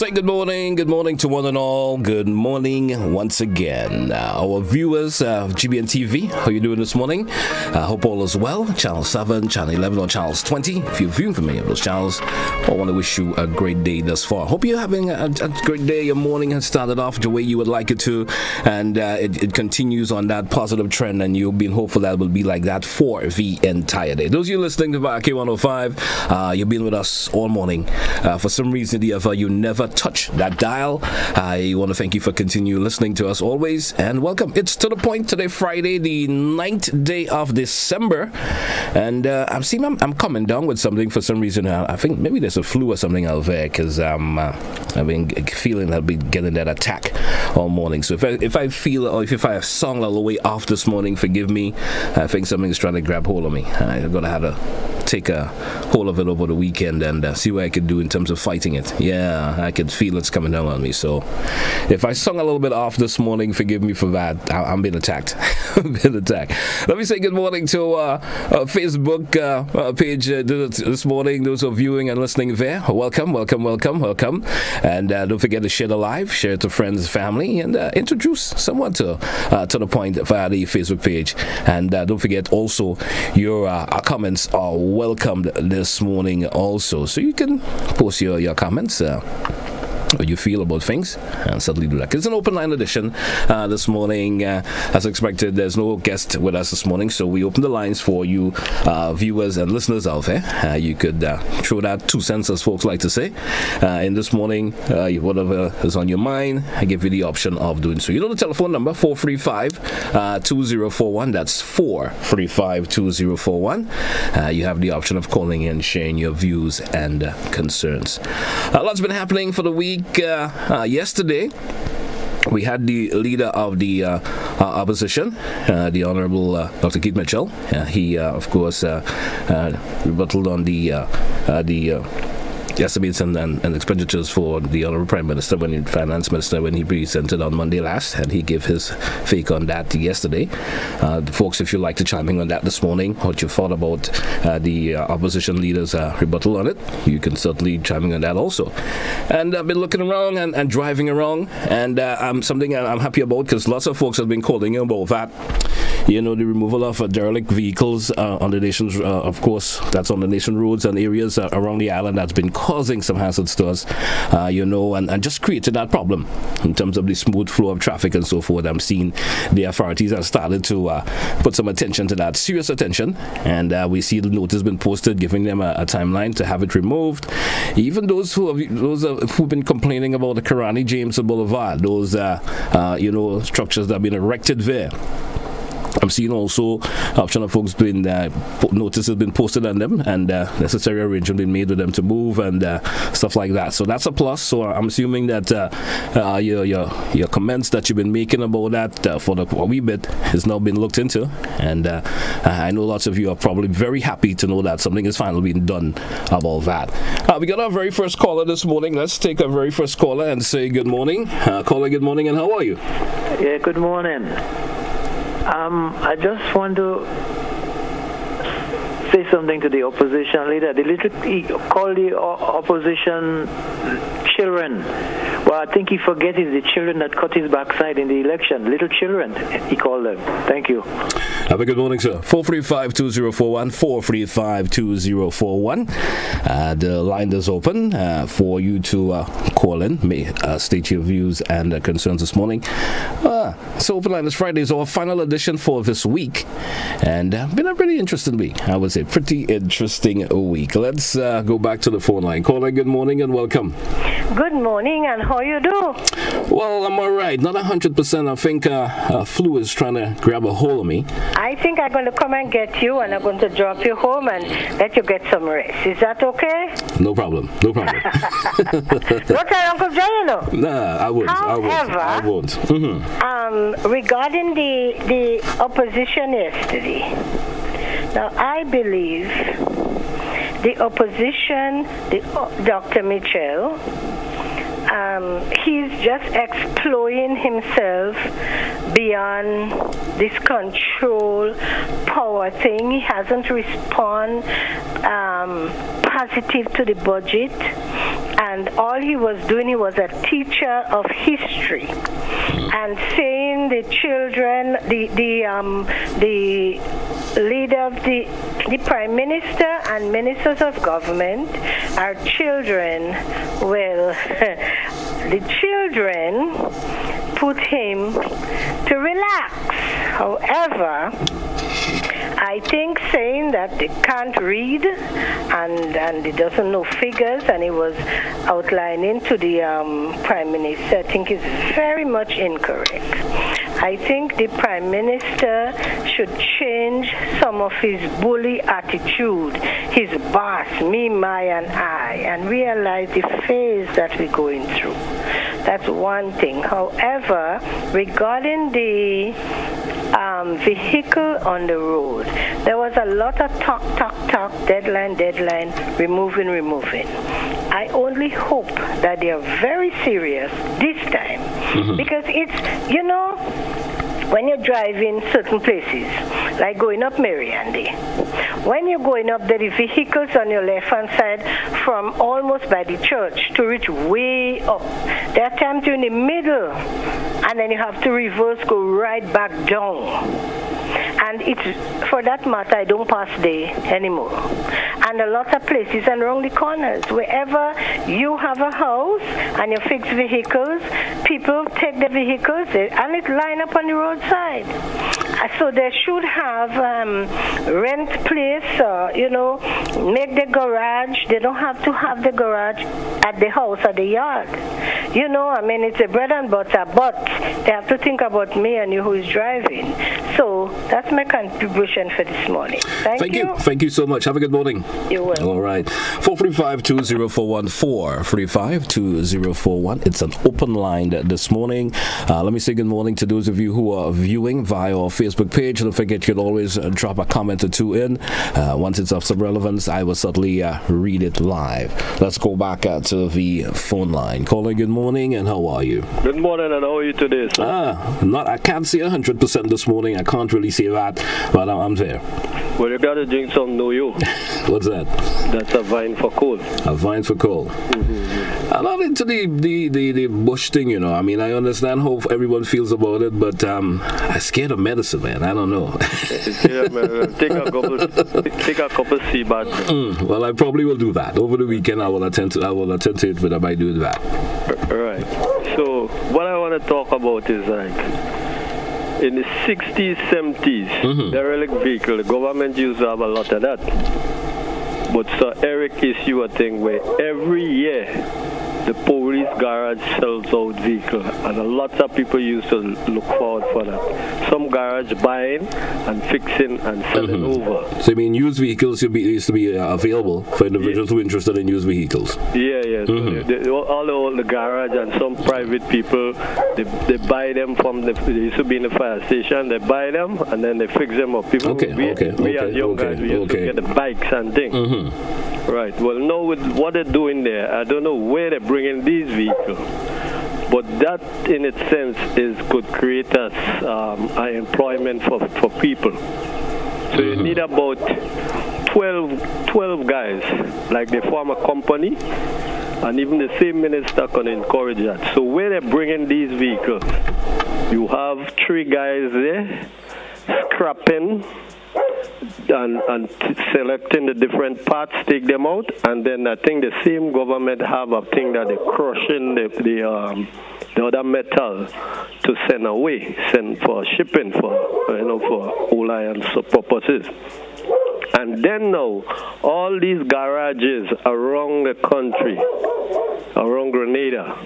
Say good morning to one and all. Good morning once again. Our viewers of GBN TV, how you doing this morning? Hope all is well. Channel 7, Channel 11 or Channel 20. If you're viewing from any of those channels, I want to wish you a great day thus far. Hope you're having a great day. Your morning has started off the way you would like it to, and it continues on that positive trend, and you'll be hopeful that it will be like that for the entire day. Those of you listening to K105, you've been with us all morning. For some reason, you never touch that dial. I want to thank you for continuing listening to us always, and welcome. It's To The Point today, Friday, the 9th day of December, and I'm coming down with something for some reason. I think maybe there's a flu or something out there, because I've been feeling I'll be getting that attack all morning. So if I feel, or if I have sung all the way off this morning, forgive me. I think something's trying to grab hold of me. I'm gonna have to take a hold of it over the weekend and see what I could do in terms of fighting it. Yeah, I could feel it's coming down on me. So if I sung a little bit off this morning, forgive me for that. I'm being attacked. Let me say good morning to our Facebook page this morning. Those who are viewing and listening there, welcome. And don't forget to share the live, share it to friends, family, and introduce someone to the point via the Facebook page. And don't forget also your comments are welcomed this morning also, so you can post your comments, what you feel about things, and certainly do that. It's an open line edition this morning. As expected, there's no guest with us this morning, so we open the lines for you viewers and listeners out there. You could throw that 2 cents, as folks like to say, in this morning. Whatever is on your mind, I give you the option of doing so. You know the telephone number, 435-2041. That's 435-2041. You have the option of calling in, sharing your views and concerns. Lots been happening for the week. Yesterday, we had the leader of the opposition, the Honorable Dr. Keith Mitchell. He, of course, rebutted on the estimates and expenditures for the Honorable Prime Minister, Finance Minister, when he presented on Monday last, and he gave his take on that yesterday. Folks, if you'd like to chime in on that this morning, what you thought about the opposition leader's rebuttal on it, you can certainly chime in on that also. And I've been looking around and driving around, and something I'm happy about, because lots of folks have been calling about that. The removal of derelict vehicles on the nation's, of course, that's on the nation roads and areas around the island, that's been causing some hazards to us, and just created that problem in terms of the smooth flow of traffic and so forth. I'm seeing the authorities have started to put some attention to that, serious attention, and we see the notice been posted giving them a timeline to have it removed. Even those who've been complaining about the Karani James Boulevard, those structures that have been erected there, I'm seeing also option of folks doing notices been posted on them, and necessary arrangement been made with them to move and stuff like that. So that's a plus. So I'm assuming that your comments that you've been making about that for a wee bit has now been looked into, and I know lots of you are probably very happy to know that something is finally being done about that. We got our very first caller this morning. Let's take our very first caller and say good morning. Caller, good morning, and how are you? Yeah, good morning. I just want to say something to the opposition leader. He called the opposition children. Well, I think he forgets the children that cut his backside in the election. Little children, he called them. Thank you. Have a good morning, sir. 435-2041, 435-2041. The line is open for you to call in, state your views and concerns this morning. So Open Line this Friday is our final edition for this week, and been a pretty interesting week. I would say pretty interesting week. Let's go back to the phone line. Caller, good morning and welcome. Good morning, and how you do? Well, I'm all right. Not 100%. I think flu is trying to grab a hold of me. I think I'm going to come and get you, and I'm going to drop you home and let you get some rest. Is that okay? No problem. Don't tell Uncle John, Nah, I won't. However, I won't. Mm-hmm. Regarding the opposition yesterday, now I believe the opposition, Dr. Mitchell, he's just exploiting himself beyond this control power thing. He hasn't responded positive to the budget, and all he was doing, he was a teacher of history, and saying the children, the leader of the prime minister and ministers of government are children. Well, the children put him to relax. However, I think saying that they can't read and he doesn't know figures, and he was outlining to the prime minister, I think is very much incorrect. I think the prime minister should change some of his bully attitude, his boss, me, my, and I, and realize the phase that we're going through. That's one thing. However, regarding the vehicle on the road, there was a lot of talk, deadline, removing. I only hope that they are very serious this time, because it's, when you're driving certain places, like going up Mariandy, when you're going up there, the vehicles on your left-hand side from almost by the church to reach way up, there are times you're in the middle, and then you have to reverse, go right back down. And it's, for that matter, I don't pass there anymore. And a lot of places and around the corners, wherever you have a house and you fix vehicles, people take the vehicles and it line up on the roadside. So they should have rent place, make the garage. They don't have to have the garage at the house or the yard. It's a bread and butter, but they have to think about me and you who is driving. So that's my contribution for this morning. Thank you. Thank you so much. Have a good morning. You will. All right. 435-2041, 435-2041. It's an open line this morning. Let me say good morning to those of you who are viewing via our Facebook page. Don't forget, you can always drop a comment or two in. Once it's of some relevance, I will certainly read it live. Let's go back to the phone line. Calling, good morning, and how are you? Good morning, and how are you today, sir? I can't say 100% this morning. I can't really say that, but I'm there. Well, you gotta drink some Noyo. What's that? That's a vine for cold. A vine for cold. I'm not into the bush thing, I mean, I understand how everyone feels about it, but I'm scared of medicine, man. I don't know. Take a couple sea baths. Well, I probably will do that over the weekend. I will attend to it, but I might do that. Right. So what I want to talk about is like in the 60s, 70s, derelict vehicle. The government used to have a lot of that. But Sir Eric issue a thing where every year the police garage sells out vehicles, and a lot of people used to look forward for that. Some garage buying and fixing and selling over. So you mean used vehicles used to be available for individuals who are interested in used vehicles? Yeah. So all the garage and some private people, they buy them from they used to be in the fire station. They buy them and then they fix them up. People, we as young guys, we used to get the bikes and things. Right. Well, now with what they're doing there, I don't know where they're bringing these vehicles, but that in its sense could create us employment for people. So you need about 12 guys, like they form a company, and even the same minister can encourage that. So where they're bringing these vehicles, you have 3 guys there scrapping and selecting the different parts, take them out, and then I think the same government have a thing that they're crushing the other metal to send for shipping for alliance purposes. And then now, all these garages around the country, around Grenada,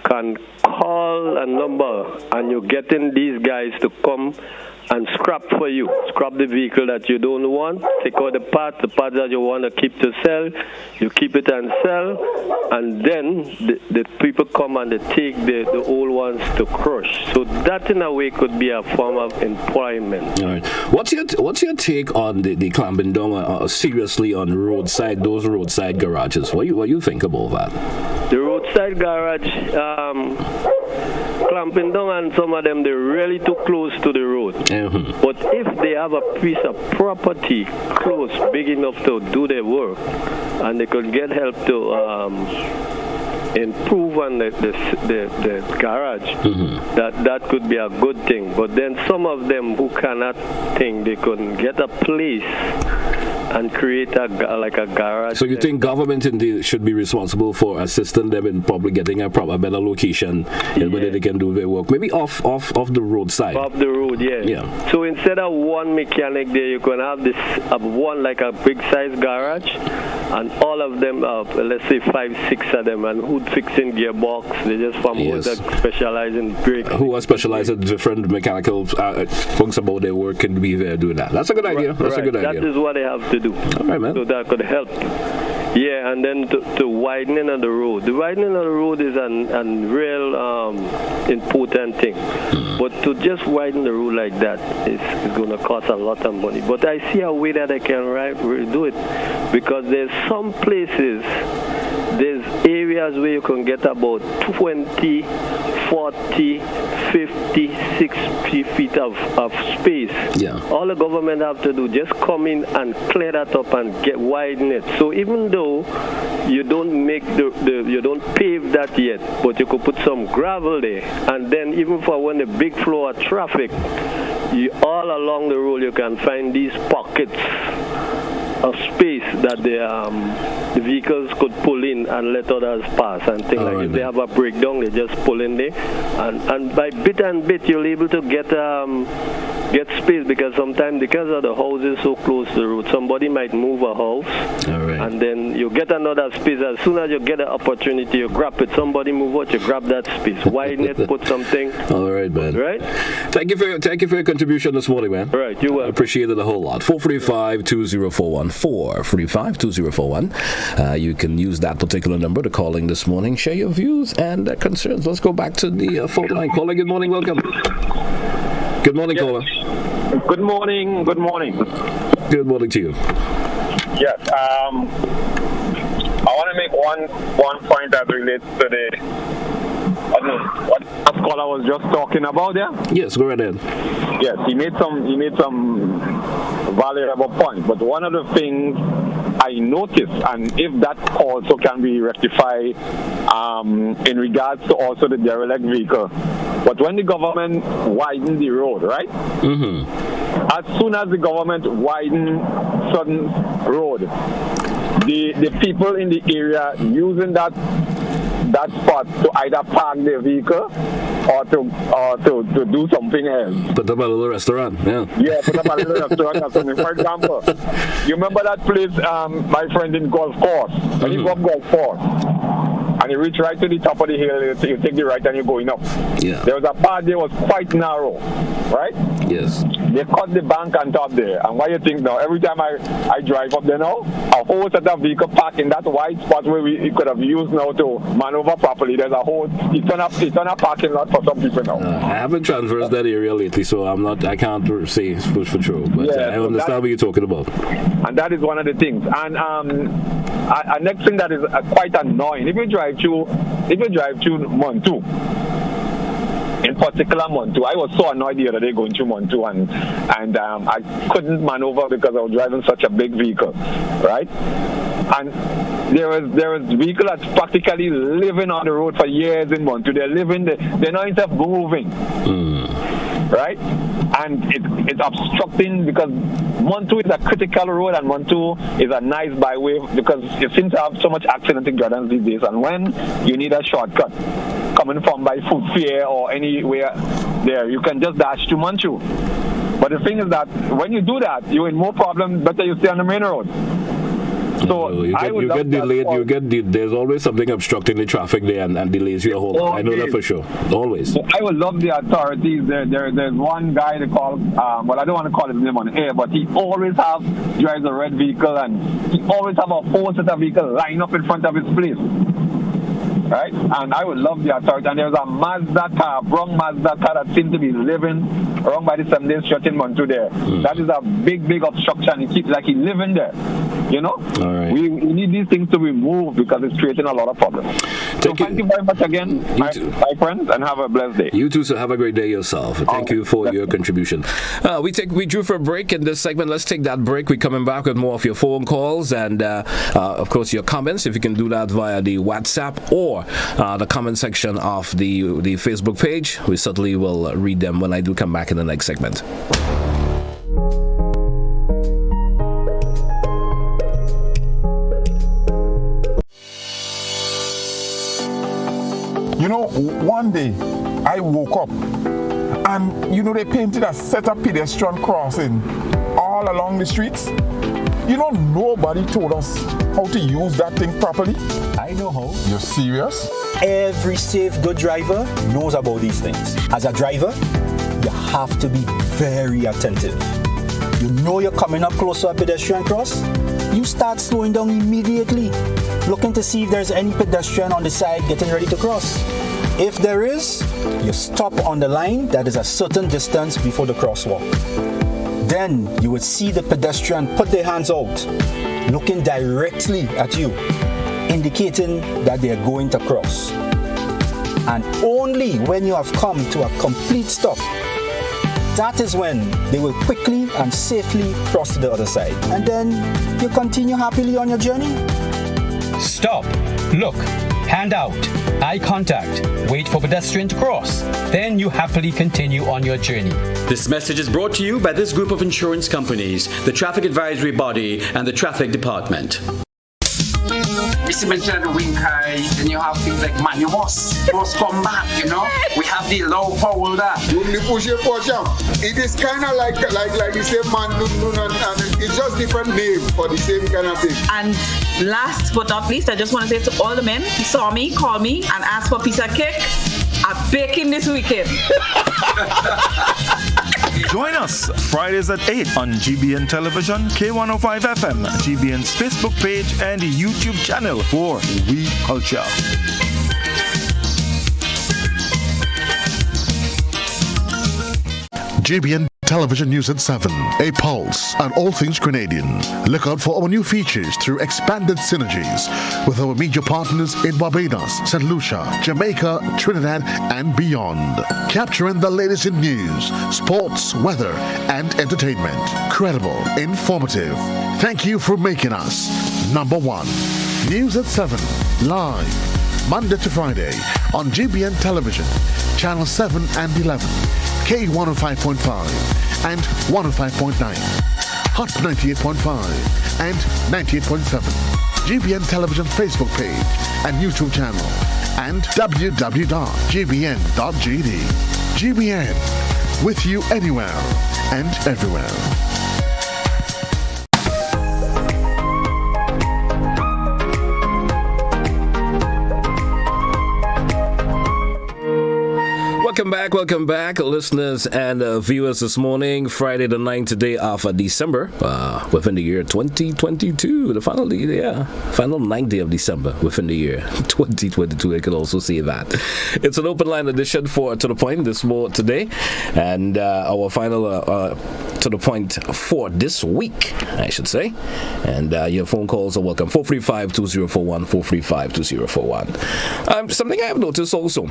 can call a number, and you're getting these guys to come and scrap for you. Scrap the vehicle that you don't want, take out the parts that you want to keep to sell, you keep it and sell, and then the people come and they take the old ones to crush. So that in a way could be a form of employment. All right. What's your take on the clamping down seriously on those roadside garages? What you think about that? The roadside garage, clamping down on some of them, they're really too close to the road. But if they have a piece of property close, big enough to do their work, and they could get help to improve on the garage, that could be a good thing. But then some of them who cannot think, they couldn't get a place and create a garage. So you think government indeed should be responsible for assisting them in probably getting a better location where they can do their work, maybe off the roadside. Off the road, yeah. So instead of one mechanic there, you can have this one like a big size garage, and all of them, let's say 5-6 of them, and who'd fixing gearbox. They just from who that specialize in brake. Who are specialized in different mechanical things about their work can be there doing that. That's a good idea. That's a good idea. That is what they have to do. All right, man. So that could help. Yeah, and then to widening of the road. The widening of the road is a real important thing. But to just widen the road like that is going to cost a lot of money. But I see a way that I can do it, because there's some places, there's areas where you can get about 20, 40, 50, 60 feet of space. Yeah. All the government have to do just come in and clear that up and widen it. So even though you don't make you don't pave that yet, but you could put some gravel there, and then even for when the big flow of traffic, all along the road you can find these pockets of space that the vehicles could pull in and let others pass and things like that. If they have a breakdown, they just pull in there, and by bit and bit you're able to get space, because sometimes because of the houses so close to the road, somebody might move a house, and then you get another space. As soon as you get an opportunity, you grab it. Somebody move out, you grab that space, widen it, put something. All right, man. Right. Thank you for your contribution this morning, man. Right. You welcome. I appreciate it a whole lot. 435-2041. 435-2041. You can use that particular number to call in this morning. Share your views and concerns. Let's go back to the phone line. Caller, good morning. Welcome. Good morning, caller. Good morning. Good morning. Good morning to you. Yes. I want to make one point that relates to what the caller was just talking about there. Yes, go right ahead. Yes, he made some valuable points. But one of the things I noticed, and if that also can be rectified in regards to also the derelict vehicle, but when the government widened the road, right? As soon as the government widened certain road, the people in the area using that spot to either park their vehicle or to do something else. Put up a little restaurant, yeah, put up a little restaurant or something. For example, you remember that place, my friend in Golf Course? When you go up Golf Course, and you reach right to the top of the hill, you take the right and you're going up. Yeah. There was a part there was quite narrow, right? Yes. They cut the bank on top there. And what you think now? Every time I drive up there now, a whole set of vehicle parked in that wide spot where we could have used now to maneuver properly. There's a whole, it's on a parking lot for some people now. I haven't traversed that area lately, so I can't say for true. But yeah, I understand what you're talking about. And that is one of the things. And next thing that is quite annoying, if you drive through Montu, in particular Montu, I was so annoyed the other day going through Montu, and I couldn't maneuver because I was driving such a big vehicle, right? And there was vehicle that's practically living on the road for years in Montu. They're not even moving, right? And it's obstructing, because Montu is a critical road and Montu is a nice byway, because it seems to have so much accident in Jordan these days. And when you need a shortcut coming from by Food Fair or anywhere there, you can just dash to Montu. But the thing is that when you do that, you're in more problems. Better you stay on the main road. So you get delayed. There's always something obstructing the traffic there and delays you a whole lot. I know that for sure. Always. So I would love the authorities. There's one guy they call, well, I don't want to call his name on air, but he always drives a red vehicle, and he always have a whole set of vehicles lined up in front of his place. Right? And I would love the authority. And there's a Mazda car, brown Mazda car that seems to be living around by the 7-day stretch in Montu there. That is a big obstruction. It keeps like he's living there. You know? All right. We need these things to be moved because it's creating a lot of problems. Thank you very much again, my friends, and have a blessed day. You too, sir. Have a great day yourself. Thank you for your contribution. We drew for a break in this segment. Let's take that break. We're coming back with more of your phone calls and, of course, your comments. If you can do that via the WhatsApp or for the comment section of the Facebook page. We certainly will read them when I do come back in the next segment. You know, one day I woke up and, you know, they painted a set of pedestrian crossing all along the streets. You know, nobody told us how to use that thing properly. I know how. You're serious? Every safe, good driver knows about these things. As a driver, you have to be very attentive. You know you're coming up close to a pedestrian cross, you start slowing down immediately, looking to see if there's any pedestrian on the side getting ready to cross. If there is, you stop on the line that is a certain distance before the crosswalk. Then you would see the pedestrian put their hands out, looking directly at you, indicating that they are going to cross. And only when you have come to a complete stop, that is when they will quickly and safely cross to the other side. And then you continue happily on your journey. Stop, look, hand out, eye contact, wait for pedestrian to cross. Then you happily continue on your journey. This message is brought to you by this group of insurance companies, the Traffic Advisory Body, and the Traffic Department. Mr. mentioned the wing high, then you have things like manuals, must come back, you know. We have the low power there. It is kind of like the same man, and it's just different name for the same kind of thing. And last but not least, I just want to say to all the men who saw me, call me, and ask for a piece of cake. I'm baking this weekend. Join us Fridays at 8 on GBN Television, K105 FM, GBN's Facebook page, and YouTube channel for We Culture. GBN Television News at 7, a pulse on all things Grenadian. Look out for our new features through expanded synergies with our media partners in Barbados, St. Lucia, Jamaica, Trinidad, and beyond. Capturing the latest in news, sports, weather, and entertainment. Credible, informative. Thank you for making us number one. News at 7, live, Monday to Friday on GBN Television, Channel 7 and 11. K105.5 and 105.9, Hot 98.5 and 98.7, GBN Television Facebook page and YouTube channel, and www.gbn.gd. GBN, with you anywhere and everywhere. Welcome back, listeners and viewers this morning. Friday the 9th day of December, within the year 2022. The final 9th day of December within the year 2022. I can also say that. It's an open line edition for To The Point today. And our final To The Point for this week, I should say. And your phone calls are welcome. 435-2041, 435-2041. Something I have noticed also,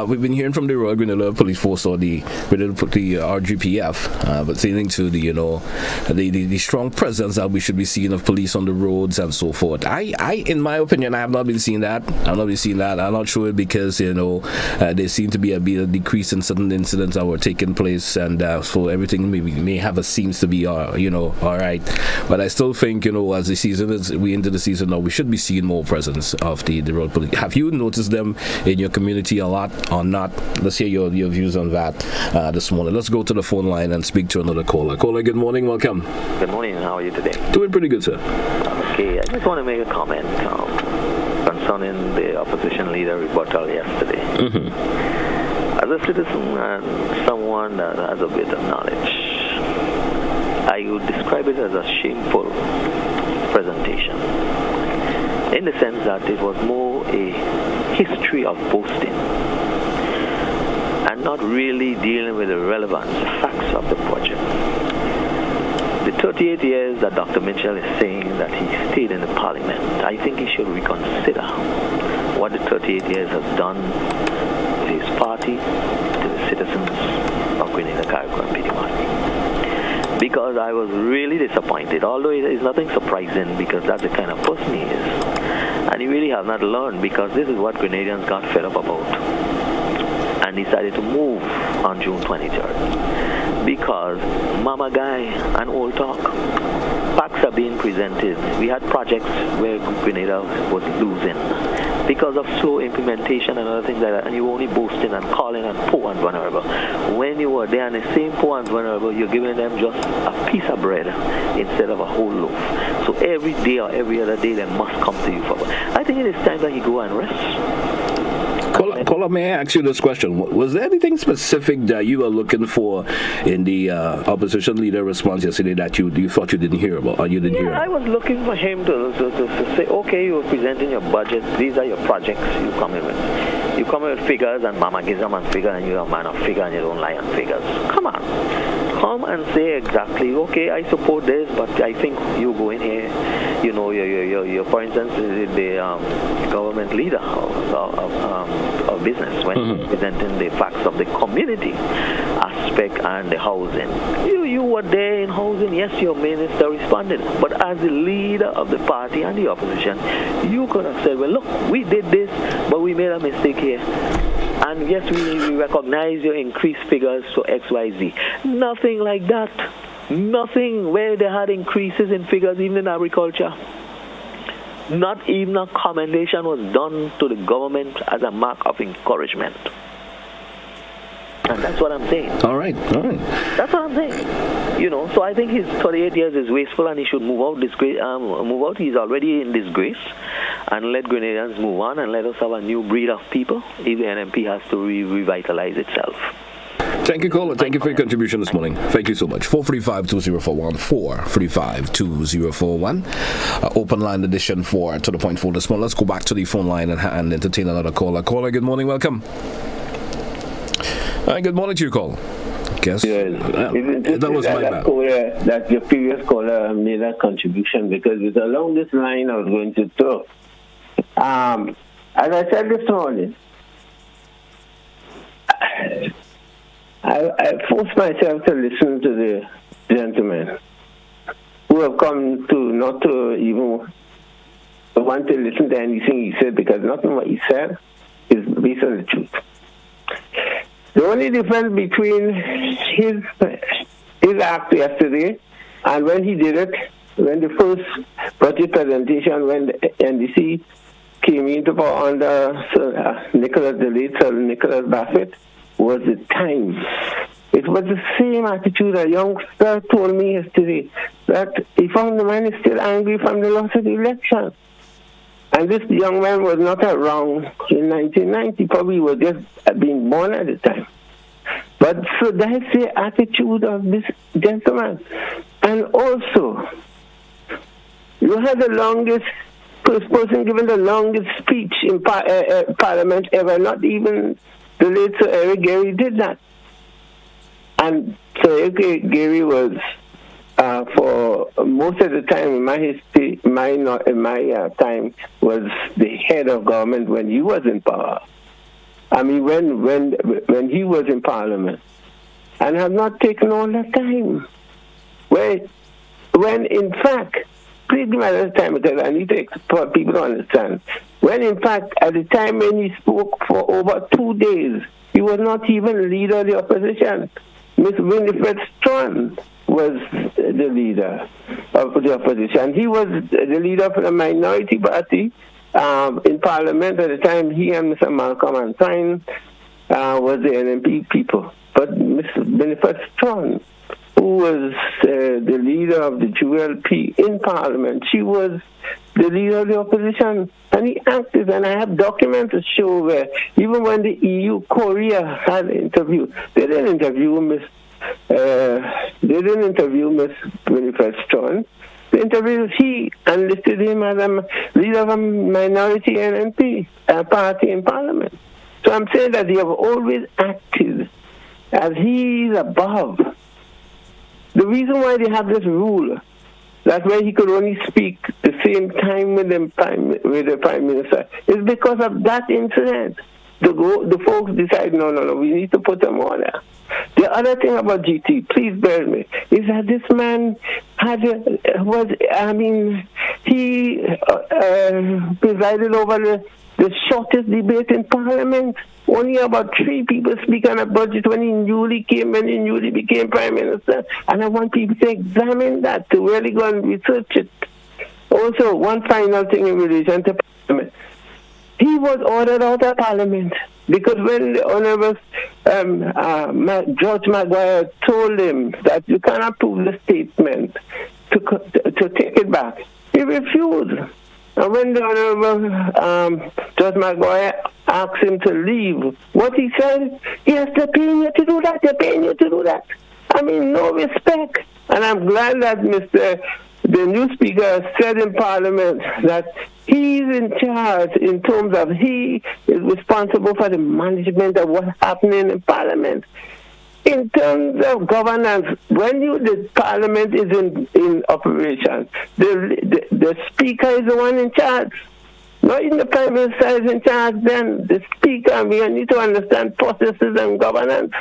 we've been hearing from the Royal Grenada Police Force or the RGPF, but saying to the strong presence that we should be seeing of police on the roads and so forth. I in my opinion, I have not been seeing that. I'm not sure because there seemed to be a bit of decrease in certain incidents that were taking place, and so everything seems to be all right. But I still think as the season we into the season now, we should be seeing more presence of the road police. Have you noticed them in your community a lot or not? Let's hear your views on that this morning. Let's go to the phone line and speak to another caller. Caller, good morning. Welcome. Good morning. How are you today? Doing pretty good, sir. Okay, I just want to make a comment concerning the opposition leader rebuttal yesterday. Mm-hmm. As a citizen and someone that has a bit of knowledge, I would describe it as a shameful presentation, in the sense that it was more a history of boasting and not really dealing with the relevant facts of the project. The 38 years that Dr. Mitchell is saying that he stayed in the parliament, I think he should reconsider what the 38 years has done to his party, to the citizens of Grenada, Carriacou, and Pidimani. Because I was really disappointed, although it is nothing surprising because that's the kind of person he is. And he really has not learned, because this is what Grenadians got fed up about and decided to move on June 23rd. Because Mama Guy and Old Talk, facts are being presented. We had projects where Grenada was losing because of slow implementation and other things like that, and you were only boasting and calling and poor and vulnerable. When you were there and the same poor and vulnerable, you're giving them just a piece of bread instead of a whole loaf. So every day or every other day, they must come to you for. I think it is time that you go and rest. Kola, may I ask you this question? Was there anything specific that you were looking for in the opposition leader response yesterday that you thought you didn't hear about, or you didn't hear about? I was looking for him to say, okay, you're presenting your budget, these are your projects you come in with. You come in with figures, and Mama gives them a figure, and you're a man of figure, and you don't lie on figures. Come on. Come and say exactly, okay, I support this, but I think you go in here, you know, your for instance, the government leader of business when presenting the facts of the community aspect and the housing. You were there in housing, yes, your minister responded, but as the leader of the party and the opposition, you could have said, well, look, we did this, but we made a mistake here. And yes, we recognize your increased figures for XYZ. Nothing like that. Nothing where they had increases in figures, even in agriculture. Not even a commendation was done to the government as a mark of encouragement. And that's what I'm saying. All right. That's what I'm saying. You know, so I think his 38 years is wasteful, and he should move out. He's already in disgrace, and let Grenadians move on, and let us have a new breed of people if the NMP has to revitalize itself. Thank you, caller. Thank you for your contribution this morning. Thank you so much. 435-2041, 435-2041. Open line edition for To The Point for this morning. Let's go back to the phone line and entertain another caller. Caller, good morning. Welcome. Hi, good morning to you, caller. Guess that was my bad. That your previous caller made that contribution, because it's along this line I was going to talk. As I said this morning, I forced myself to listen to the gentlemen who have come to not to even want to listen to anything he said, because nothing what he said is based on the truth. The only difference between his act yesterday and when he did it, when the first budget presentation, when the NDC came into power under the late Sir Nicholas Bassett, was the time. It was the same attitude. A youngster told me yesterday that he found the man is still angry from the loss of the election. And this young man was not around in 1990. Probably was just being born at the time. But so that's the attitude of this gentleman. And also, you had the longest person given the longest speech in Parliament ever. Not even the late Sir Eric Gairy did that. And Sir Eric Gairy was, for most of the time in my history, time, was the head of government when he was in power. I mean, when he was in Parliament. And have not taken all that time. When in fact, please give me another time, because I need for people to understand. When in fact, at the time when he spoke for over 2 days, he was not even leader of the opposition. Miss Winifred Strawn was the leader of the opposition. He was the leader of the minority party in Parliament at the time. He and Mr. Malcolm Antoine was the NMP people. But Miss Winifred Strawn, who was the leader of the ULP in Parliament, she was the leader of the opposition, and he acted, and I have documents to show where even when the EU, Korea had an interview, they didn't interview Miss Winifred Strawn. The interview, he enlisted him as a leader of a minority NNP party in Parliament. So I'm saying that they have always acted as he's above. The reason why they have this rule, that way he could only speak the same time with the Prime Minister, is because of that incident. The folks decide, no, we need to put them on there. The other thing about GT, please bear with me, is that this man he presided over the shortest debate in Parliament. Only about 3 people speak on a budget when he newly became Prime Minister. And I want people to examine that, to really go and research it. Also, one final thing in relation to Parliament. He was ordered out of Parliament because when the Honourable George Maguire told him that you cannot approve the statement to take it back, he refused. And when the Honourable George Maguire asked him to leave, what he said, yes, they're paying you to do that, they're paying you to do that. I mean, no respect. And I'm glad that the new Speaker said in Parliament that he's in charge in terms of he is responsible for the management of what's happening in Parliament. In terms of governance, when the Parliament is in operation, the Speaker is the one in charge. Not even the Prime Minister is in charge, then the Speaker, we need to understand processes and governance.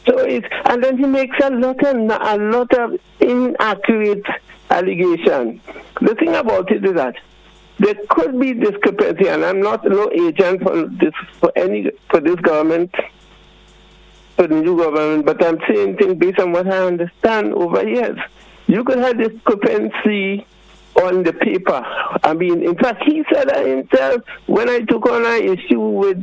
So and then he makes a lot of inaccurate allegations. The thing about it is that there could be discrepancy, and I'm not no agent for this government, for the new government, but I'm saying things based on what I understand over years. You could have discrepancy on the paper. I mean, in fact, he said that himself when I took on an issue with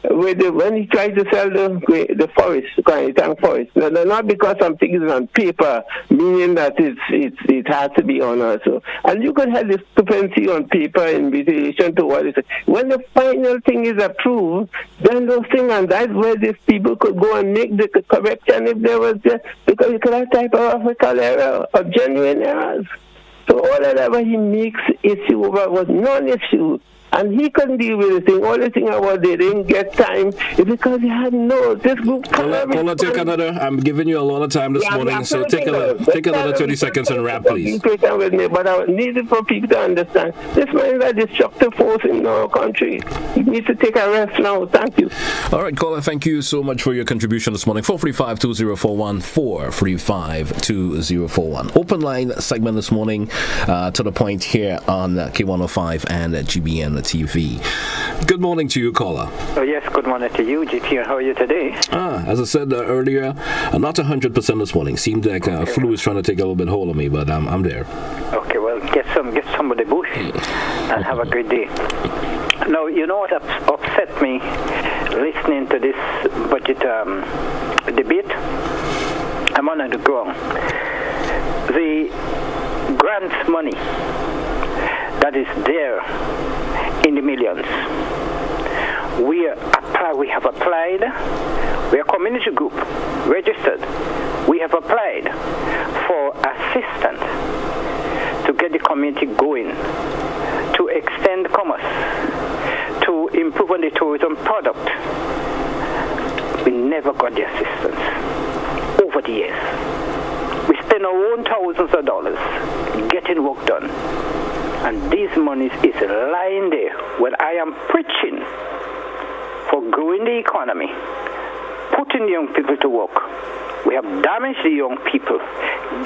when he tried to sell the forest, Kwangitang forest. No, not because something is on paper, meaning that it has to be honored. So, and you could have discrepancy on paper in relation to what is it. When the final thing is approved, then those things, and that's where these people could go and make the correction if there was because you could have type of official error or genuine errors. So all that he makes issue over was non-issue. And he couldn't deal with the thing. All the thing about they didn't get time is because he had this group. Caller, take another. I'm giving you a lot of time this morning, so take another 30 seconds and wrap, please. With me, but I need it for people to understand. This man is a destructive force in our country. He needs to take a rest now. Thank you. All right, caller, thank you so much for your contribution this morning. 435-2041, 435-2041. Open line segment this morning to the point here on K105 and GBN TV. Good morning to you, caller. Oh, yes, good morning to you, GT. How are you today? As I said earlier, not 100% this morning. Seemed like flu is trying to take a little bit hold of me, but I'm there. Okay, well, get some of the bush and have a great day. Now, you know what upset me listening to this budget debate? I'm on the ground. The grants money that is there in the millions. We have applied. We are a community group, registered. We have applied for assistance to get the community going, to extend commerce, to improve on the tourism product. We never got the assistance over the years. We spend our own thousands of dollars getting work done. And these monies is lying there when I am preaching for growing the economy, putting young people to work. We have damaged the young people.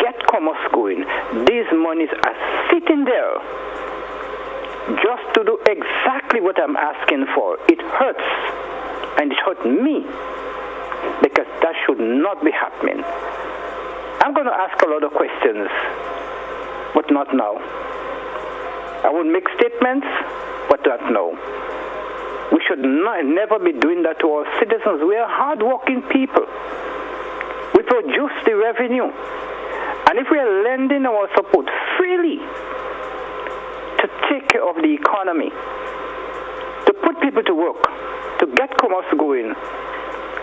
Get commerce going. These monies are sitting there just to do exactly what I'm asking for. It hurts, and it hurt me, because that should not be happening. I'm going to ask a lot of questions, but not now. I will make statements, but not now. We should never be doing that to our citizens. We are hard-working people. We produce the revenue. And if we are lending our support freely to take care of the economy, to put people to work, to get commerce going,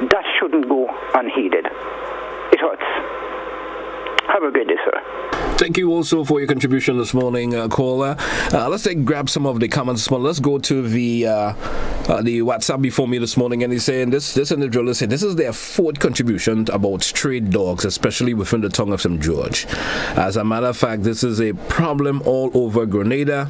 that shouldn't go unheeded. It hurts. Have a great day, sir. Thank you also for your contribution this morning, caller. Let's grab some of the comments this morning. Let's go to the WhatsApp before me this morning, and he's saying this individual is saying this is their fourth contribution about stray dogs, especially within the tongue of St. George. As a matter of fact, this is a problem all over Grenada.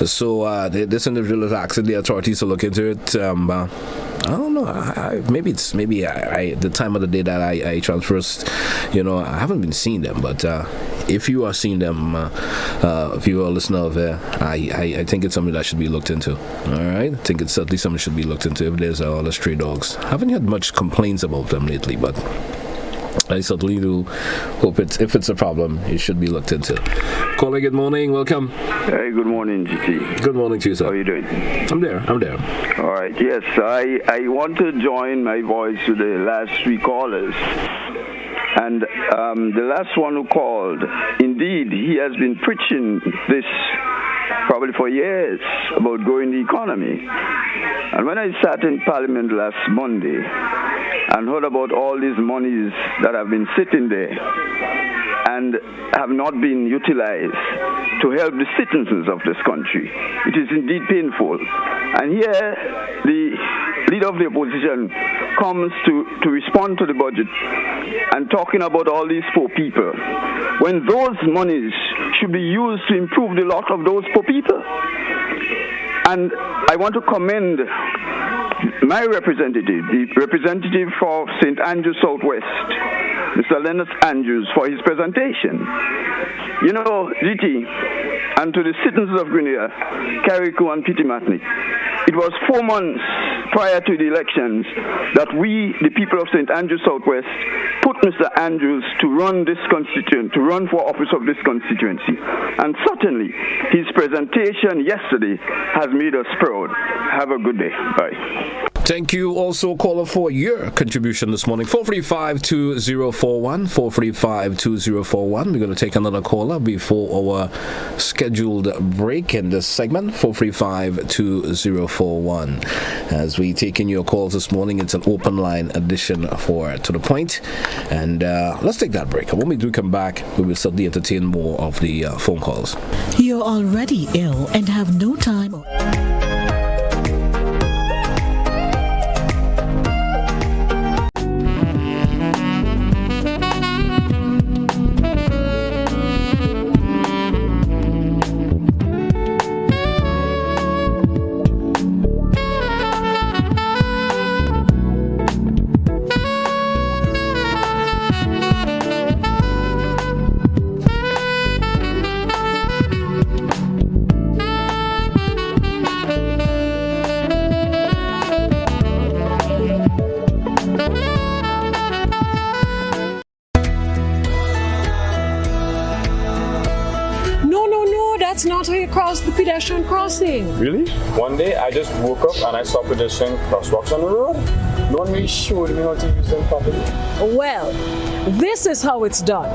So this individual is asking the authorities to look into it. I don't know. Maybe the time of the day that I transfers. I haven't been seeing them, but if you are seeing them, if you are a listener there, I think it's something that should be looked into. All right, I think it's certainly something that should be looked into. If there's all the stray dogs, haven't had much complaints about them lately, but I certainly do hope if it's a problem, it should be looked into. Caller, good morning, welcome. Hey, good morning, GT. Good morning to you, sir. How are you doing? I'm there. All right, yes, I want to join my voice to the last three callers. And the last one who called, indeed, he has been preaching this probably for years about growing the economy. And when I sat in Parliament last Monday and heard about all these monies that have been sitting there and have not been utilized to help the citizens of this country, it is indeed painful. And here, the leader of the opposition comes to respond to the budget and talking about all these poor people, when those monies should be used to improve the lot of those poor people. And I want to commend my representative, the representative for St. Andrews Southwest, Mr. Leonard Andrews, for his presentation. You know, GT, and to the citizens of Grenada, Carriacou and Petit-Martinique, it was 4 months prior to the elections that we, the people of St. Andrews Southwest, put Mr. Andrews to run for office of this constituency. And certainly, his presentation yesterday has made us proud. Have a good day. Bye. Thank you also, caller, for your contribution this morning. 435-2041, 435-2041. We're going to take another caller before our scheduled break in this segment, 435-2041. As we take in your calls this morning, it's an open line edition for To The Point. And let's take that break. And when we do come back, we will certainly entertain more of the phone calls. You're already ill and have no time. The pedestrian crossing. Really? One day I just woke up and I saw pedestrian crosswalks on the road. No one really showed me how to use them properly. Well, this is how it's done.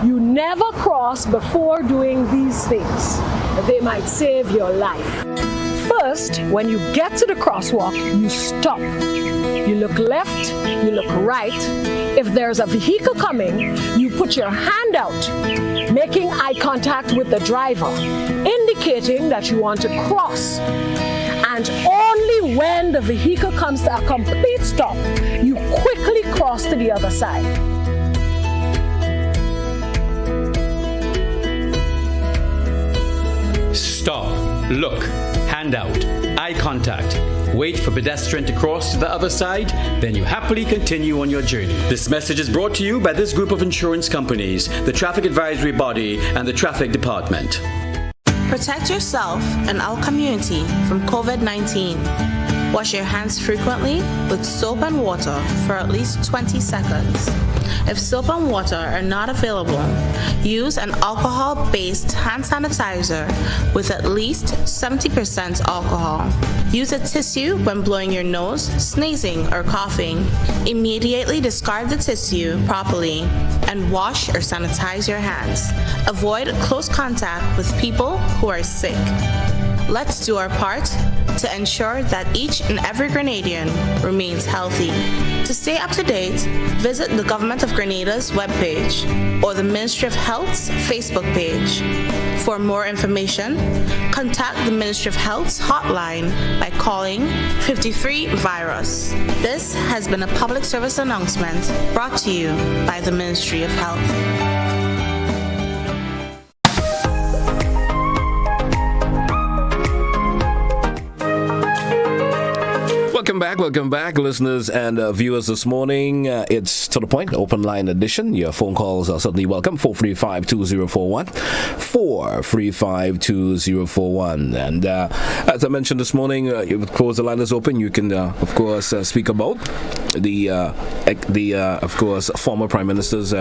You never cross before doing these things. They might save your life. First, when you get to the crosswalk, you stop. You look left, you look right. If there's a vehicle coming, you put your hand out, making eye contact with the driver, indicating that you want to cross. And only when the vehicle comes to a complete stop, you quickly cross to the other side. Stop, look, hand out, eye contact. Wait for pedestrian to cross to the other side, then you happily continue on your journey. This message is brought to you by this group of insurance companies, the Traffic Advisory Body, and the Traffic Department. Protect yourself and our community from COVID-19. Wash your hands frequently with soap and water for at least 20 seconds. If soap and water are not available, use an alcohol-based hand sanitizer with at least 70% alcohol. Use a tissue when blowing your nose, sneezing, or coughing. Immediately discard the tissue properly and wash or sanitize your hands. Avoid close contact with people who are sick. Let's do our part to ensure that each and every Grenadian remains healthy. To stay up to date, visit the Government of Grenada's webpage or the Ministry of Health's Facebook page. For more information, contact the Ministry of Health's hotline by calling 53-VIRUS. This has been a public service announcement brought to you by the Ministry of Health. Welcome back, listeners and viewers this morning. It's To The Point, open line edition. Your phone calls are certainly welcome. 435-2041. 435-2041. And as I mentioned this morning, of course, the line is open. You can, of course, speak about the of course, former Prime Minister's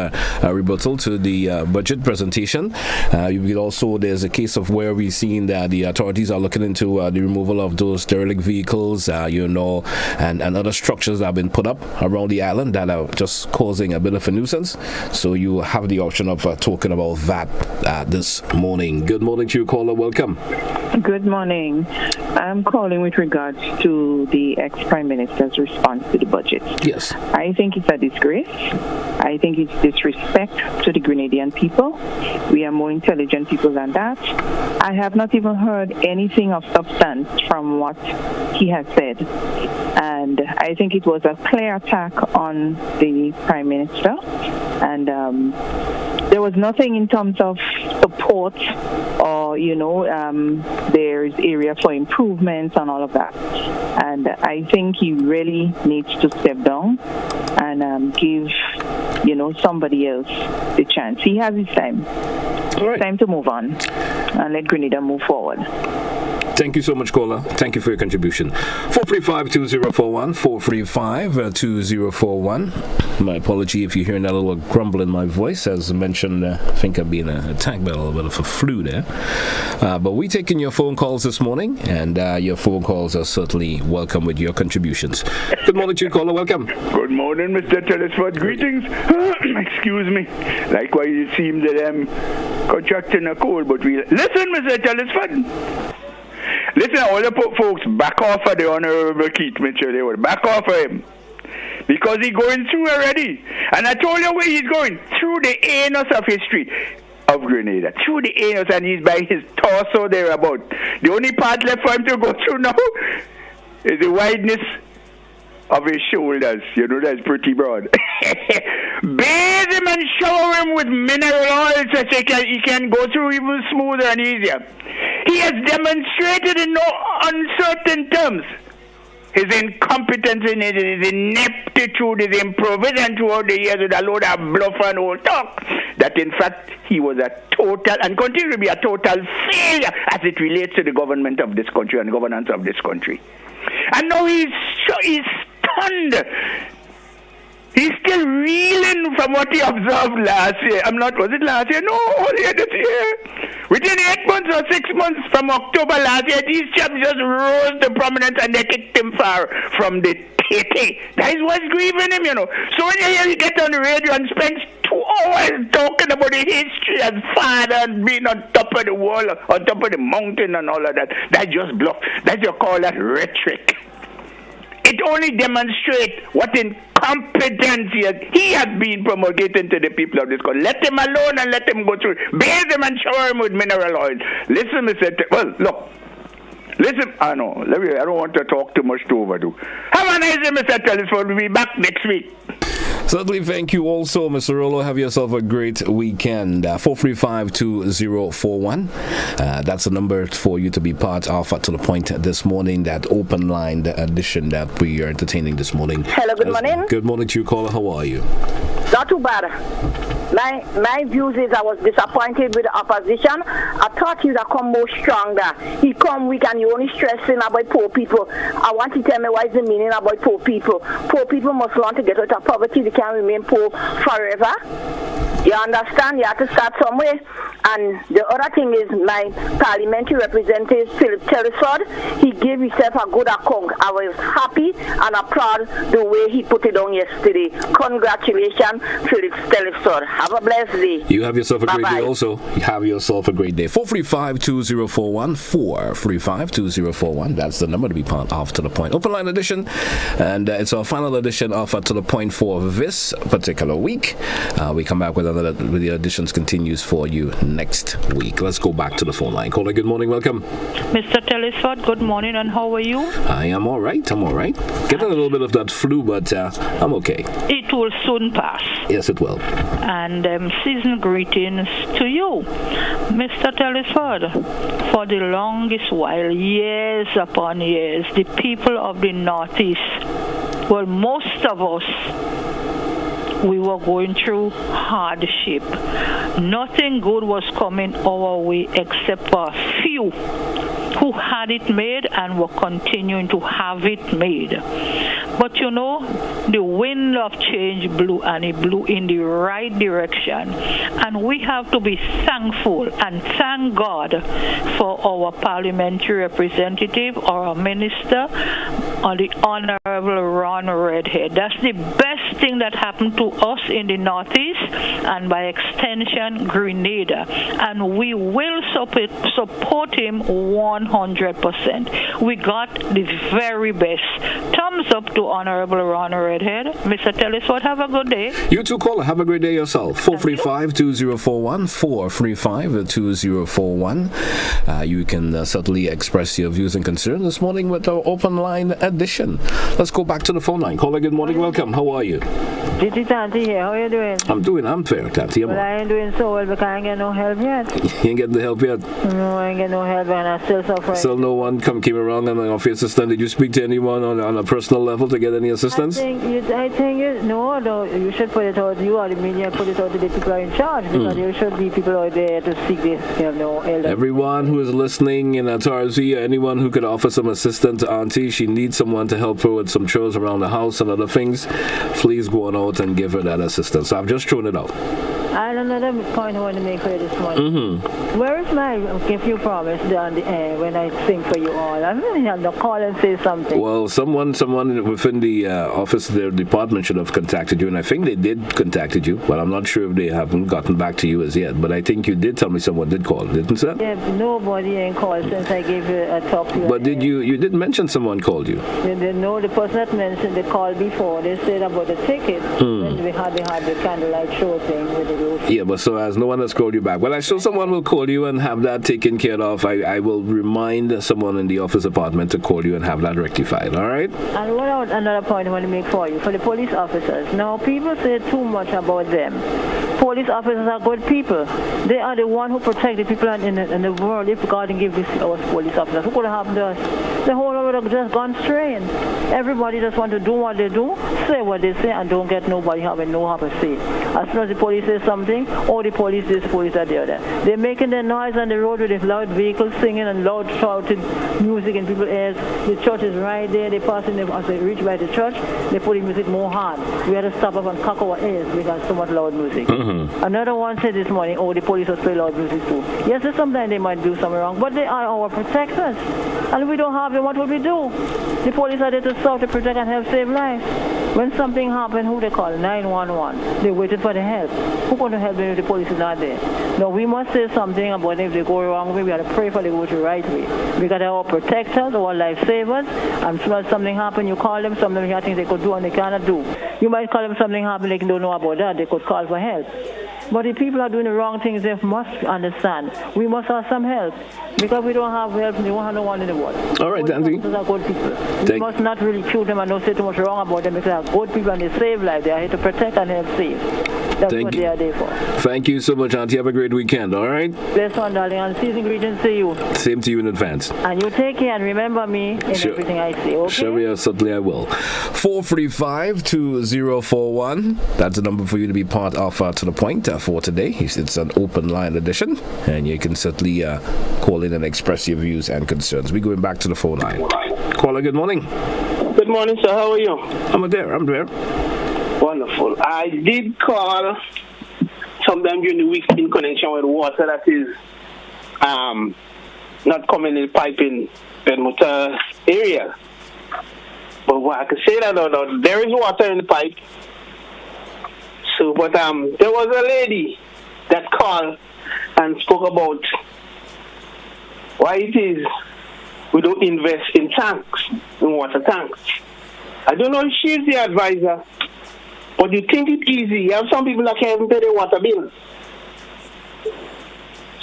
rebuttal to the budget presentation. There's a case of where we've seen that the authorities are looking into the removal of those derelict vehicles, and other structures that have been put up around the island that are just causing a bit of a nuisance. So you have the option of talking about that this morning. Good morning to you, caller. Welcome. Good morning. I'm calling with regards to the ex-Prime Minister's response to the budget. Yes. I think it's a disgrace. I think it's disrespect to the Grenadian people. We are more intelligent people than that. I have not even heard anything of substance from what he has said. And I think it was a clear attack on the Prime Minister. And there was nothing in terms of support or, there's area for improvements and all of that. And I think he really needs to step down and give, somebody else the chance. He has his time. Right. It's time to move on and let Grenada move forward. Thank you so much, caller. Thank you for your contribution. 435-2041, 435-2041. My apology if you're hearing that little grumble in my voice. As mentioned, I think I've been attacked by a little bit of a flu there. But we're taking your phone calls this morning, and your phone calls are certainly welcome with your contributions. Good morning to you, caller. Welcome. Good morning, Mr. Telesford. Greetings. Excuse me. Likewise, it seems that I'm contracting a cold, but we... Listen, Mr. Telesford. Listen, all the folks, back off of the Honorable Keith Mitchell. They would back off of him. Because he's going through already. And I told you where he's going. Through the anus of history of Grenada. Through the anus, and he's by his torso thereabout. The only part left for him to go through now is the wideness of his shoulders. That's pretty broad. Bathe him and shower him with mineral oil so he can go through even smoother and easier. He has demonstrated in no uncertain terms his incompetence and his ineptitude, his improvisation throughout the years with a load of bluff and old talk. That in fact he was a total and continues to be a total failure as it relates to the government of this country and governance of this country. And now he's stunned. He's still reeling from what he observed last year. Was it last year? No, earlier this year. Within 8 months or 6 months from October last year, these chaps just rose to prominence and they kicked him far from the titty. That is what's grieving him, So when you hear he get on the radio and spends 2 hours talking about the history as father and being on top of the wall, on top of the mountain and all of that, that's just bluff. That's you call that rhetoric. It only demonstrates what incompetence he has been promulgating to the people of this country. Let him alone and let him go through. Bathe him and shower him with mineral oil. Listen, Mr. Listen, I don't want to talk too much to overdo. Have a nice day, Mr. Telesford. We'll be back next week. Certainly, thank you also, Mr. Rolo. Have yourself a great weekend. 435-2041. That's the number for you to be part of To The Point this morning, that open line edition that we are entertaining this morning. Hello, good morning. Good morning to you, caller. How are you? Not too bad. My views is I was disappointed with the opposition. I thought he would have come more stronger. He come weak and you only stressing about poor people. I want to tell me what is the meaning about poor people. Poor people must want to get out of poverty. They can't remain poor forever. You understand? You have to start somewhere. And the other thing is my parliamentary representative, Philip Telesford, he gave himself a good account. I was happy and applaud the way he put it on yesterday. Congratulations, Philip Telesford. Have a blessed day. You have yourself a great Bye-bye. day also. You have yourself a great day. 435-2041, 435-2041. That's the number to be part of To The Point. Open line edition. And it's our final edition of To The Point for this particular week. We come back with another that the auditions continues for you next week. Let's go back to the phone line. Caller, good morning, welcome. Mr. Telesford, good morning, and how are you? I am all right. Getting a little bit of that flu, but I'm okay. It will soon pass. Yes, it will. And season greetings to you, Mr. Telesford. For the longest while, years upon years, the people of the Northeast, well, most of us, we were going through hardship. Nothing good was coming our way except for a few who had it made and were continuing to have it made. But you know, the wind of change blew, and it blew in the right direction. And we have to be thankful and thank God for our parliamentary representative, our minister, the Honorable Ron Redhead. That's the best thing that happened to us in the Northeast, and by extension, Grenada. And we will support him 100%. We got the very best. Thumbs up to Honorable Ron Redhead. Mr. Telesford, have a good day. You too, caller. Have a great day yourself. 435-2041, 435-2041. You can certainly express your views and concerns this morning with our open line edition. Let's go back to the phone line. Caller, good morning, welcome. How are you? Titi Tanti here. How are you doing? I'm fair, Tanti. Well, I ain't doing so well because I ain't get no help yet. You ain't getting the help yet? No, I ain't get no help and I'm still suffering. Still no one came around and offered assistance. Did you speak to anyone on a personal level to get any assistance? I think you should put it out. You are the media, put it out to the people who are in charge, because there should be people out there to seek this, elder. Everyone who is listening in Atarzia, anyone who could offer some assistance to Auntie, she needs someone to help her with some chores around the house and other things, please go on out and give her that assistance. So I've just thrown it out. I have another point I want to make for you this morning. Where is my if you promise on the air when I sing for you all? I'm going to have to call and say something. Well, someone within the office, their department should have contacted you, and I think they did contacted you, but I'm not sure if they haven't gotten back to you as yet. But I think you did tell me someone did call, didn't you? Yeah, nobody ain't called since I gave you a talk to you. But you did mention someone called you? No, the person that mentioned the call before, they said about the ticket when they had the candlelight show thing with the roof. Yeah, but so as no one has called you back. Well, I'm sure someone will call you and have that taken care of. I will remind someone in the office department to call you and have that rectified, all right? And another point I want to make for you, for the police officers. Now, people say too much about them. Police officers are good people. They are the one who protect the people in the world. If God didn't give this to us police officers, what could have happened to us? The whole world would have just gone straight. Everybody just want to do what they do, say what they say, and don't get nobody having no have a say. As soon as the police say something, all the police this, the police are the other. They're making their noise on the road with these loud vehicles singing and loud shouting music in people's ears. The church is right there. They passing them as they reach by the church. They put the music more hard. We had to stop up and cock our ears because so much loud music. Another one said this morning, the police will play loud music too. Yes, sometimes they might do something wrong, but they are our protectors. And we don't have them, what would we do? The police are there to serve, to protect and help save lives. When something happens, who they call? 911. They're waiting for the help. Who's going to help them if the police is not there? No, we must say something about if they go wrong way. We have to pray for they go the right way. Because they're our protectors, our lifesavers. And as soon as something happens, you call them, some of them have things they could do and they cannot do. You might call them something happen, they don't know about that. They could call for help. But if people are doing the wrong things, they must understand. We must have some help. Because we don't have help, we don't have no one in the world. All right, Dandy. Those are good people. We must not really shoot them and not say too much wrong about them, because they are good people and they save lives. They are here to protect and help save. That's what they are there for. Thank you so much, Auntie. Have a great weekend, all right? Bless one, darling, and season greetings to you. Same to you in advance. And you take care and remember me in everything I say, okay? Sure, certainly I will. 435-2041. That's the number for you to be part of To The Point for today. It's an open line edition, and you can certainly call in and express your views and concerns. We're going back to the phone line. Caller, good morning. Good morning, sir. How are you? I'm there. Wonderful. I did call sometime during the week in connection with water that is not coming in the pipe in Motor area. But what I can say that there is water in the pipe. So, but there was a lady that called and spoke about why it is we don't invest in tanks, in water tanks. I don't know if she's the advisor But you think it's easy. You have some people that can't even pay their water bill.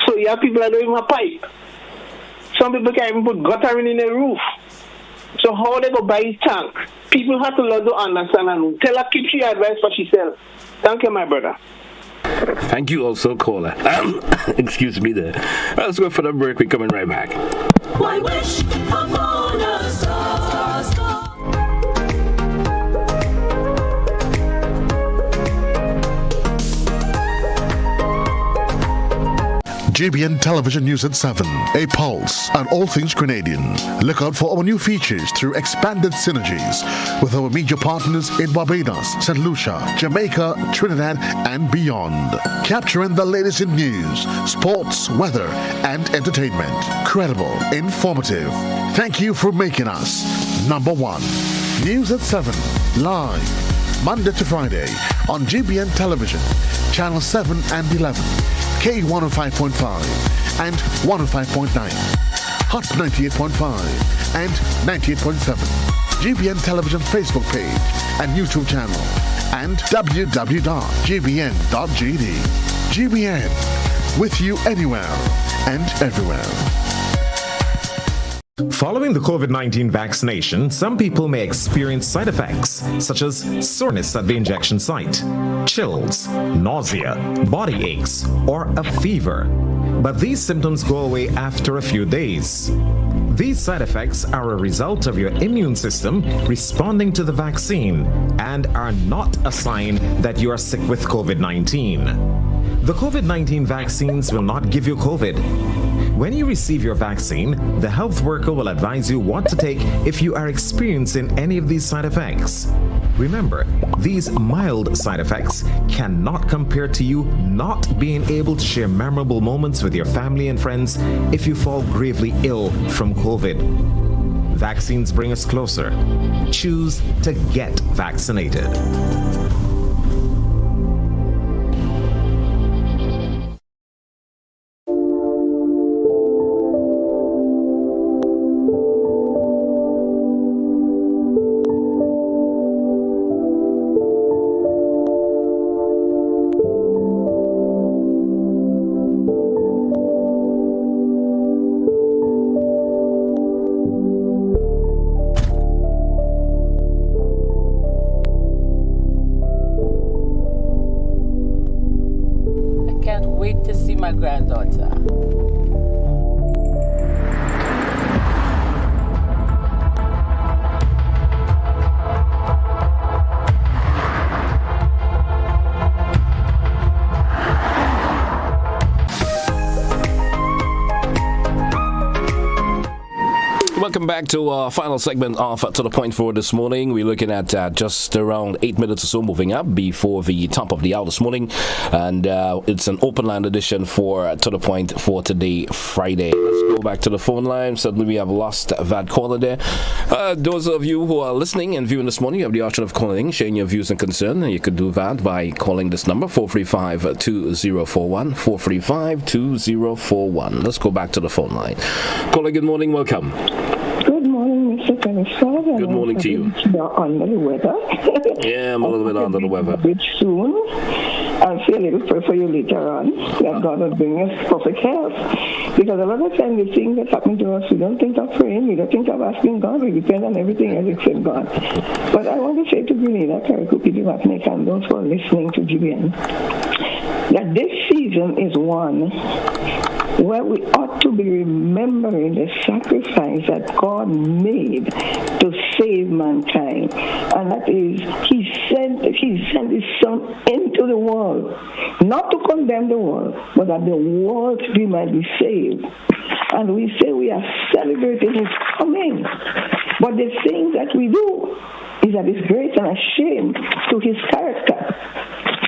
So you have people that don't even have pipe. Some people can't even put guttering in their roof. So how they go buy his tank? People have to learn to understand and tell her keep she advice for herself. Thank you, my brother. Thank you also, caller. Excuse me there. Let's go for the break. We're coming right back. Why wish upon a star, star. GBN Television News at 7, a pulse on all things Grenadian. Look out for our new features through expanded synergies with our media partners in Barbados, St. Lucia, Jamaica, Trinidad, and beyond. Capturing the latest in news, sports, weather, and entertainment. Credible, informative. Thank you for making us number one. News at 7, live, Monday to Friday on GBN Television, Channel 7 and 11. K105.5 and 105.9, Hot 98.5 and 98.7, GBN Television Facebook page and YouTube channel, and www.gbn.gd. GBN, with you anywhere and everywhere. Following the COVID-19 vaccination, some people may experience side effects such as soreness at the injection site, chills, nausea, body aches, or a fever. But these symptoms go away after a few days. These side effects are a result of your immune system responding to the vaccine and are not a sign that you are sick with COVID-19. The COVID-19 vaccines will not give you COVID. When you receive your vaccine, the health worker will advise you what to take if you are experiencing any of these side effects. Remember, these mild side effects cannot compare to you not being able to share memorable moments with your family and friends if you fall gravely ill from COVID. Vaccines bring us closer. Choose to get vaccinated. My granddaughter. Welcome back to our final segment of To The Point for this morning. We're looking at just around 8 minutes or so moving up before the top of the hour this morning. And it's an open line edition for To The Point for today, Friday. Let's go back to the phone line. Suddenly we have lost that caller there. Those of you who are listening and viewing this morning, you have the option of calling, sharing your views and concern. And you could do that by calling this number, 435-2041, 435-2041. Let's go back to the phone line. Caller, good morning. Welcome. Good morning, Mr. Telesford. Good morning to you. You're under the weather. Yeah, I'm a little bit under the weather. A bit soon. I'll say a little prayer for you later on that God will bring us perfect health. Because a lot of times the things that happen to us, we don't think of praying, we don't think of asking God, we depend on everything else except God. But I want to say to Grenada, Karakupi, Dumatnik, and those who are listening to GBN, that this season is one where we ought to be remembering the sacrifice that God made to save mankind. And that is, He sent His Son into the world, not to condemn the world, but that the world might be saved. And we say we are celebrating His coming. But the thing that we do is that it's great and a shame to His character.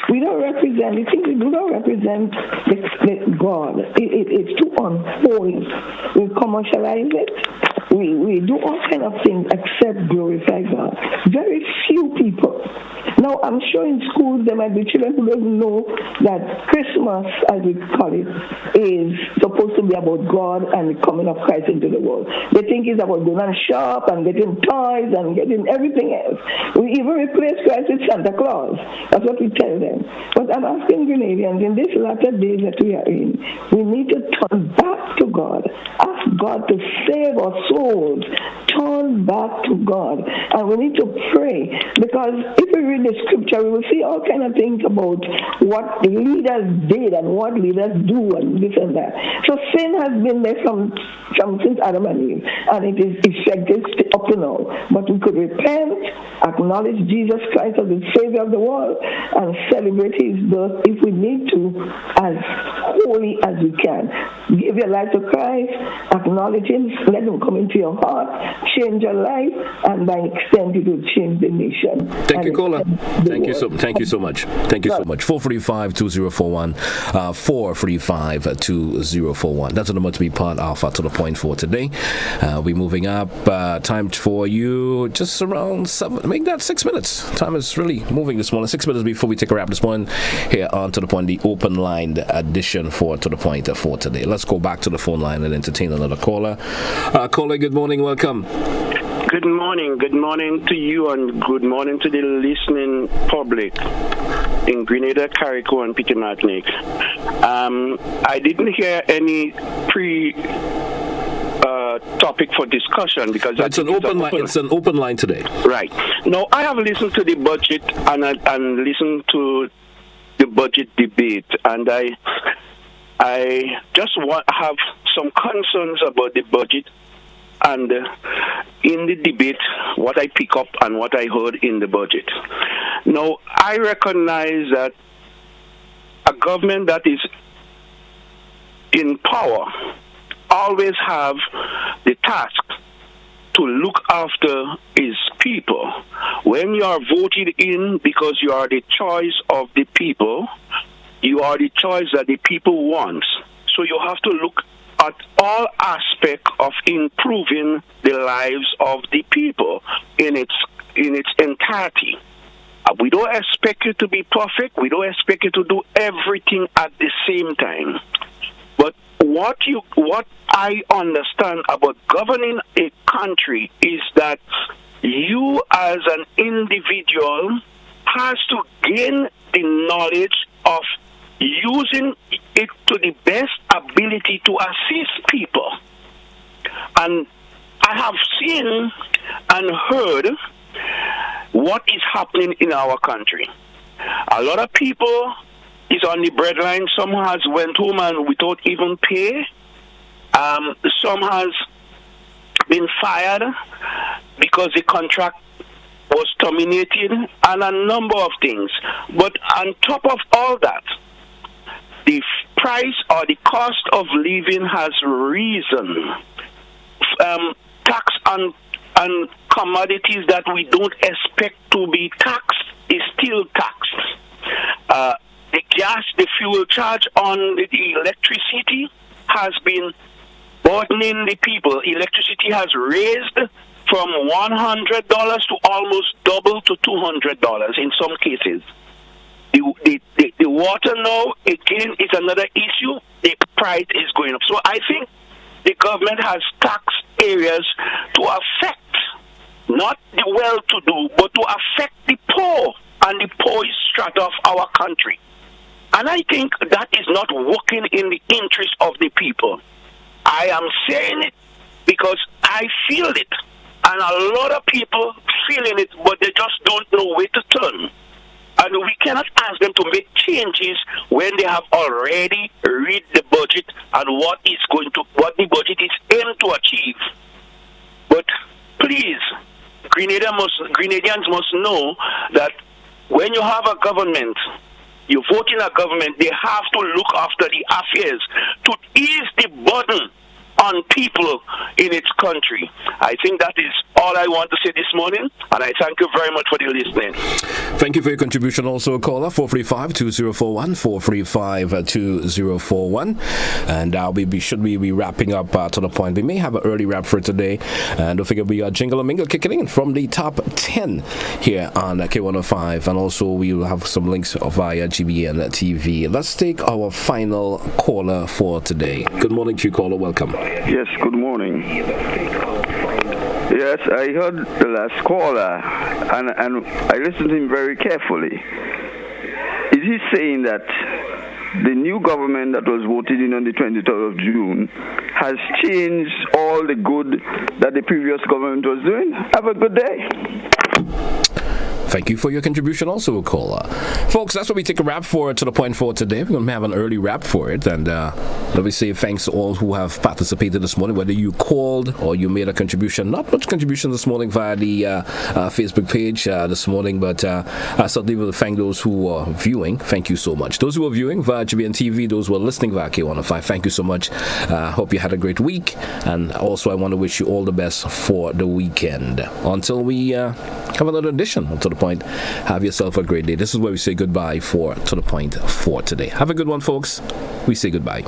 We don't represent, the things we do not represent the God. It's too unholy. We commercialize it. we do all kind of things except glorify God. Very few people. Now, I'm sure in schools there might be children who don't know that Christmas, as we call it, is supposed to be about God and the coming of Christ into the world. They think it's about going and shop and getting toys and getting everything else. We even replace Christ with Santa Claus. That's what we tell them. But I'm asking Grenadians, in these latter days that we are in, we need to turn back to God. Ask God to save our souls. Turn back to God. And we need to pray, because if we read the scripture, we will see all kind of things about what leaders did and what leaders do and this and that. So sin has been there from since Adam and Eve, and it is effective up to now. But we could repent, acknowledge Jesus Christ as the Savior of the world, and celebrate His birth if we need to, as holy as we can. Give your life to Christ, acknowledge Him, let Him come into your heart, change your life, and by extent it will change the nation. Thank you, caller. Thank you so much. Thank you so much. 435-2041, 435-2041. That's the number to be part of To The Point for today. We're moving up. Time for you just around 7, make that 6 minutes. Time is really moving this morning. 6 minutes before we take a wrap this morning here on To The Point, the open line edition for To The Point for today. Let's go back to the phone line and entertain another caller. Caller, good morning. Welcome. Good morning. Good morning to you, and good morning to the listening public in Grenada, Carriacou, and Peter Martinique. I didn't hear any topic for discussion because it's an open line. It's an open line today. Right. No, I have listened to the budget and listened to the budget debate, and I just have some concerns about the budget. And in the debate, what I pick up and what I heard in the budget. Now, I recognize that a government that is in power always have the task to look after its people. When you are voted in because you are the choice of the people, you are the choice that the people want. So you have to look at all aspects of improving the lives of the people in its entirety. We don't expect you to be perfect. We don't expect you to do everything at the same time. But what I understand about governing a country is that you as an individual has to gain the knowledge of using it to the best ability to assist people. And I have seen and heard what is happening in our country. A lot of people is on the breadline. Some has went home and without even pay. Some has been fired because the contract was terminated, and a number of things. But on top of all that, the price or the cost of living has risen. Tax on commodities that we don't expect to be taxed is still taxed. The gas, the fuel charge on the electricity has been burdening the people. Electricity has raised from $100 to almost double to $200 in some cases. The water now, again, is another issue. The price is going up. So I think the government has taxed areas to affect not the well-to-do, but to affect the poor and the poorest strata of our country. And I think that is not working in the interest of the people. I am saying it because I feel it. And a lot of people feeling it, but they just don't know where to turn. And we cannot ask them to make changes when they have already read the budget and what the budget is aimed to achieve. But please, Grenadians must know that when you have a government, you vote in a government, they have to look after the affairs to ease the burden on people in its country. I think that is all I want to say this morning, and I thank you very much for the listening. Thank you for your contribution also, caller. 435-2041, 435-2041. And we should be wrapping up to the point. We may have an early wrap for today. And don't forget, we got Jingle and Mingle kicking in from the top 10 here on K105. And also, we will have some links via GBN TV. Let's take our final caller for today. Good morning to you, caller. Welcome. Yes, good morning. Yes, I heard the last caller, and I listened to him very carefully. Is he saying that the new government that was voted in on the 23rd of June has changed all the good that the previous government was doing? Have a good day. Thank you for your contribution also, caller. Folks, that's what we take a wrap for To The Point for today. We're going to have an early wrap for it. And let me say thanks to all who have participated this morning, whether you called or you made a contribution. Not much contribution this morning via the Facebook page this morning, but I certainly will thank those who are viewing. Thank you so much. Those who are viewing via GBN TV, those who are listening via K105, thank you so much. Hope you had a great week. And also, I want to wish you all the best for the weekend. Until we have another edition of To The Point, have yourself a great day. This is where we say goodbye for To The Point for today. Have a good one, folks. We say goodbye.